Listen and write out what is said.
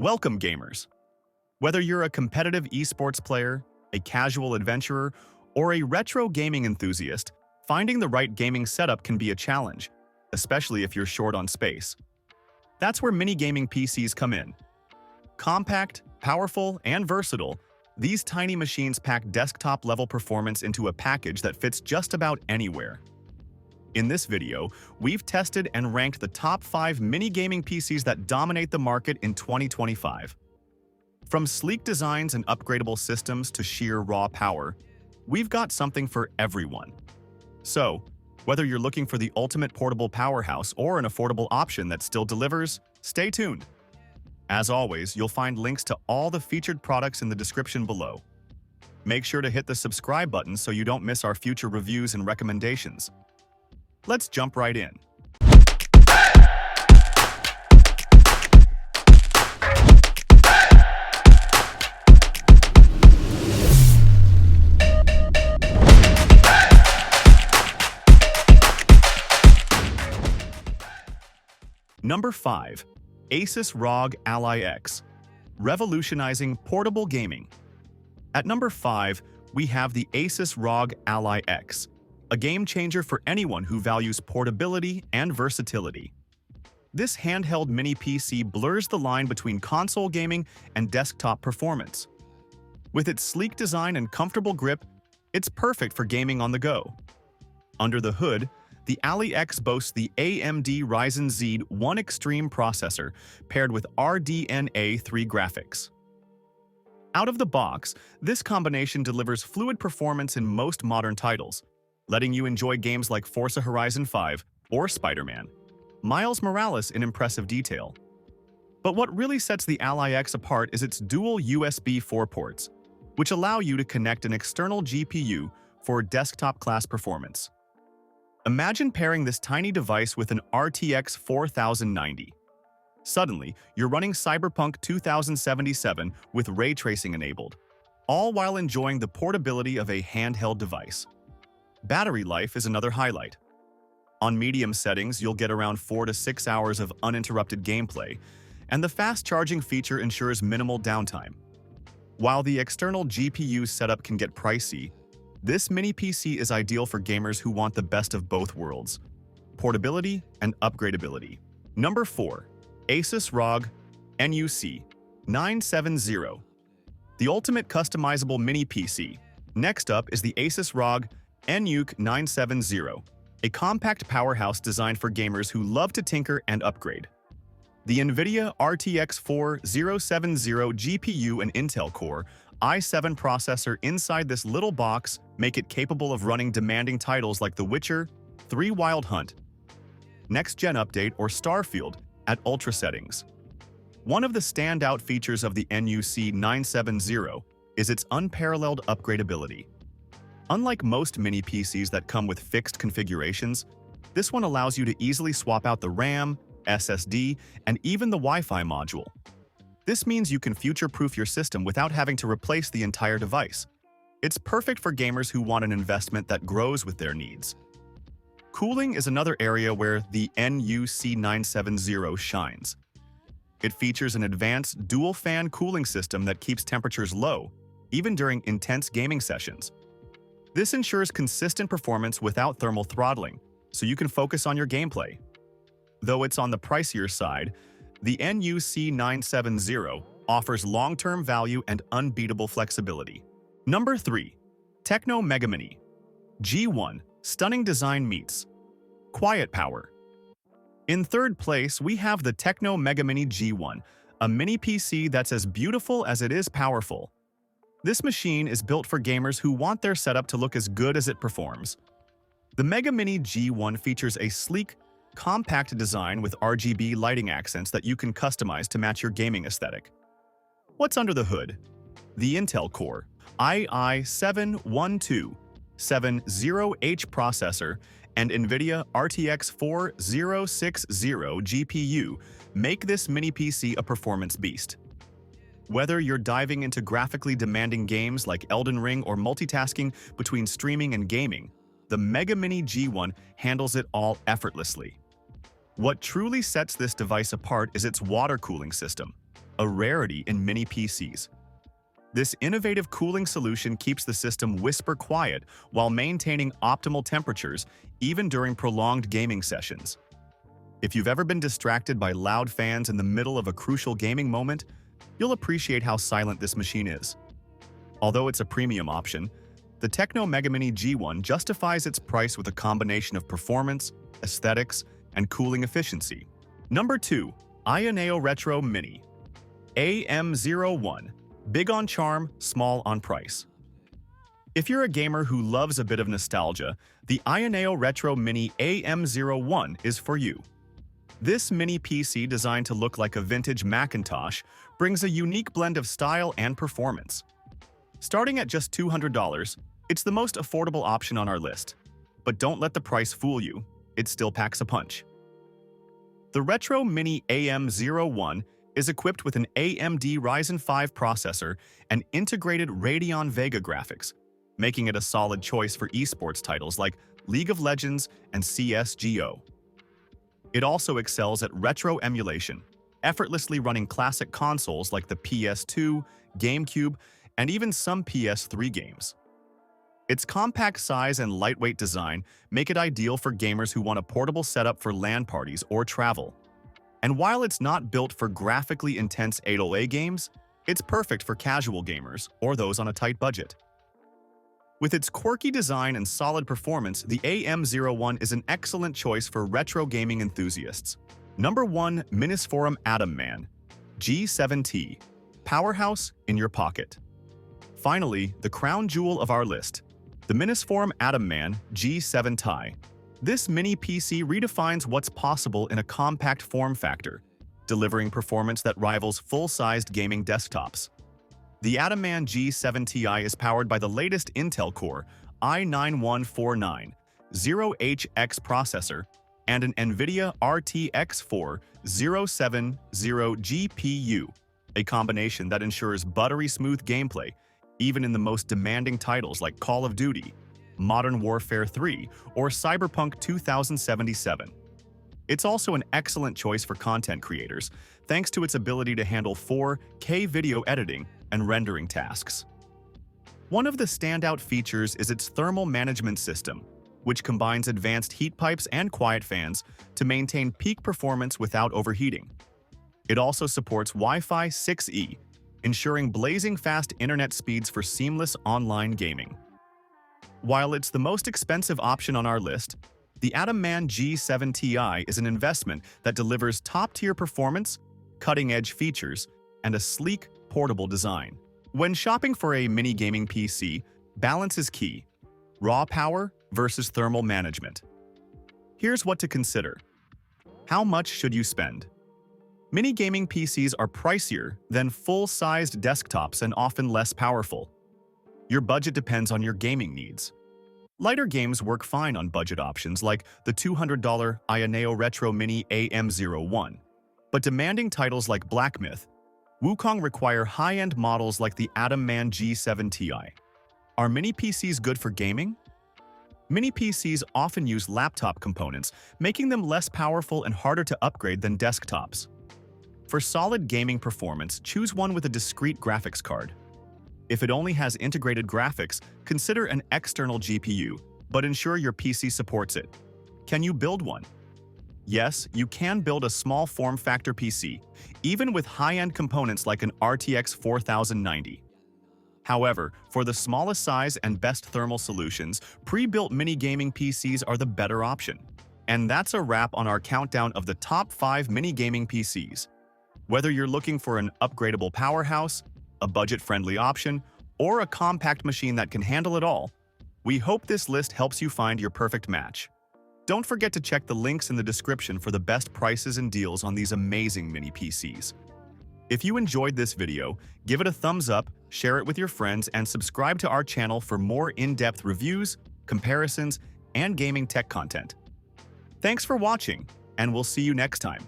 Welcome, gamers! Whether you're a competitive esports player, a casual adventurer, or a retro gaming enthusiast, finding the right gaming setup can be a challenge, especially if you're short on space. That's where mini gaming PCs come in. Compact, powerful, and versatile, these tiny machines pack desktop-level performance into a package that fits just about anywhere. In this video, we've tested and ranked the top 5 mini gaming PCs that dominate the market in 2025. From sleek designs and upgradable systems to sheer raw power, we've got something for everyone. So, whether you're looking for the ultimate portable powerhouse or an affordable option that still delivers, stay tuned. As always, you'll find links to all the featured products in the description below. Make sure to hit the subscribe button so you don't miss our future reviews and recommendations. Let's jump right in. Number 5. Asus ROG Ally X, revolutionizing portable gaming. At number 5, we have the Asus ROG Ally X, a game-changer for anyone who values portability and versatility. This handheld mini PC blurs the line between console gaming and desktop performance. With its sleek design and comfortable grip, it's perfect for gaming on the go. Under the hood, the Ally X boasts the AMD Ryzen Z 1 Extreme processor paired with RDNA 3 graphics. Out of the box, this combination delivers fluid performance in most modern titles, letting you enjoy games like Forza Horizon 5 or Spider-Man, Miles Morales in impressive detail. But what really sets the Ally X apart is its dual USB 4 ports, which allow you to connect an external GPU for desktop-class performance. Imagine pairing this tiny device with an RTX 4090. Suddenly, you're running Cyberpunk 2077 with ray tracing enabled, all while enjoying the portability of a handheld device. Battery life is another highlight. On medium settings, you'll get around 4 to 6 hours of uninterrupted gameplay, and the fast charging feature ensures minimal downtime. While the external GPU setup can get pricey, this mini PC is ideal for gamers who want the best of both worlds: portability and upgradability. Number 4. Asus ROG NUC 970, the ultimate customizable mini PC. Next up is the Asus ROG NUC 970, a compact powerhouse designed for gamers who love to tinker and upgrade. The NVIDIA RTX 4070 GPU and Intel Core i7 processor inside this little box make it capable of running demanding titles like The Witcher 3 Wild Hunt, Next Gen Update, or Starfield at ultra settings. One of the standout features of the NUC 970 is its unparalleled upgradability. Unlike most mini PCs that come with fixed configurations, this one allows you to easily swap out the RAM, SSD, and even the Wi-Fi module. This means you can future-proof your system without having to replace the entire device. It's perfect for gamers who want an investment that grows with their needs. Cooling is another area where the NUC 970 shines. It features an advanced dual-fan cooling system that keeps temperatures low, even during intense gaming sessions. This ensures consistent performance without thermal throttling, so you can focus on your gameplay. Though it's on the pricier side, the NUC 970 offers long-term value and unbeatable flexibility. Number 3. Tecno Mega Mini G1, stunning design meets quiet power. In third place, we have the Tecno Mega Mini G1, a mini PC that's as beautiful as it is powerful. This machine is built for gamers who want their setup to look as good as it performs. The Mega Mini G1 features a sleek, compact design with RGB lighting accents that you can customize to match your gaming aesthetic. What's under the hood? The Intel Core i7-12770H processor and NVIDIA RTX 4060 GPU make this mini PC a performance beast. Whether you're diving into graphically demanding games like Elden Ring or multitasking between streaming and gaming, the Mega Mini G1 handles it all effortlessly. What truly sets this device apart is its water cooling system. a rarity in mini PCs. This innovative cooling solution keeps the system whisper quiet while maintaining optimal temperatures even during prolonged gaming sessions. If you've ever been distracted by loud fans in the middle of a crucial gaming moment, you'll appreciate how silent this machine is. Although it's a premium option, the Tecno Mega Mini G1 justifies its price with a combination of performance, aesthetics, and cooling efficiency. Number 2. Ioneo Retro Mini AM01. Big on charm, small on price. If you're a gamer who loves a bit of nostalgia, the Ioneo Retro Mini AM01 is for you. This mini PC, designed to look like a vintage Macintosh, brings a unique blend of style and performance. Starting at just $200, it's the most affordable option on our list. But don't let the price fool you, it still packs a punch. The Retro Mini AM01 is equipped with an AMD Ryzen 5 processor and integrated Radeon Vega graphics, making it a solid choice for esports titles like League of Legends and CSGO. It also excels at retro emulation, effortlessly running classic consoles like the PS2, GameCube, and even some PS3 games. Its compact size and lightweight design make it ideal for gamers who want a portable setup for LAN parties or travel. And while it's not built for graphically intense 808 games, it's perfect for casual gamers or those on a tight budget. With its quirky design and solid performance, the AM01 is an excellent choice for retro gaming enthusiasts. Number 1. Minisforum Atom Man G7T. Powerhouse in your pocket. Finally, the crown jewel of our list, the Minisforum Atom Man G7Ti. This mini PC redefines what's possible in a compact form factor, delivering performance that rivals full-sized gaming desktops. The Atom Man G7Ti is powered by the latest Intel Core i9-149 0HX processor and an NVIDIA RTX 4070 GPU, a combination that ensures buttery-smooth gameplay even in the most demanding titles like Call of Duty, Modern Warfare 3, or Cyberpunk 2077. It's also an excellent choice for content creators, thanks to its ability to handle 4K video editing and rendering tasks. One of the standout features is its thermal management system, which combines advanced heat pipes and quiet fans to maintain peak performance without overheating. It also supports Wi-Fi 6E, ensuring blazing fast internet speeds for seamless online gaming. While it's the most expensive option on our list, the Atom Man G7Ti is an investment that delivers top-tier performance, cutting-edge features, and a sleek, portable design. When shopping for a mini gaming PC, balance is key: raw power versus thermal management. Here's what to consider. How much should you spend? Mini gaming PCs are pricier than full-sized desktops and often less powerful. Your budget depends on your gaming needs. Lighter games work fine on budget options like the $200 Ioneo Retro Mini AM01. But demanding titles like Black Myth, Wukong require high-end models like the Atom Man G7Ti. Are mini PCs good for gaming? Mini PCs often use laptop components, making them less powerful and harder to upgrade than desktops. For solid gaming performance, choose one with a discrete graphics card. If it only has integrated graphics, consider an external GPU, but ensure your PC supports it. Can you build one? Yes, you can build a small form factor PC, even with high-end components like an RTX 4090. However, for the smallest size and best thermal solutions, pre-built mini gaming PCs are the better option. And that's a wrap on our countdown of the top 5 mini gaming PCs. Whether you're looking for an upgradable powerhouse, a budget-friendly option, or a compact machine that can handle it all, we hope this list helps you find your perfect match. Don't forget to check the links in the description for the best prices and deals on these amazing mini PCs. If you enjoyed this video, give it a thumbs up, share it with your friends, and subscribe to our channel for more in-depth reviews, comparisons, and gaming tech content. Thanks for watching, and we'll see you next time.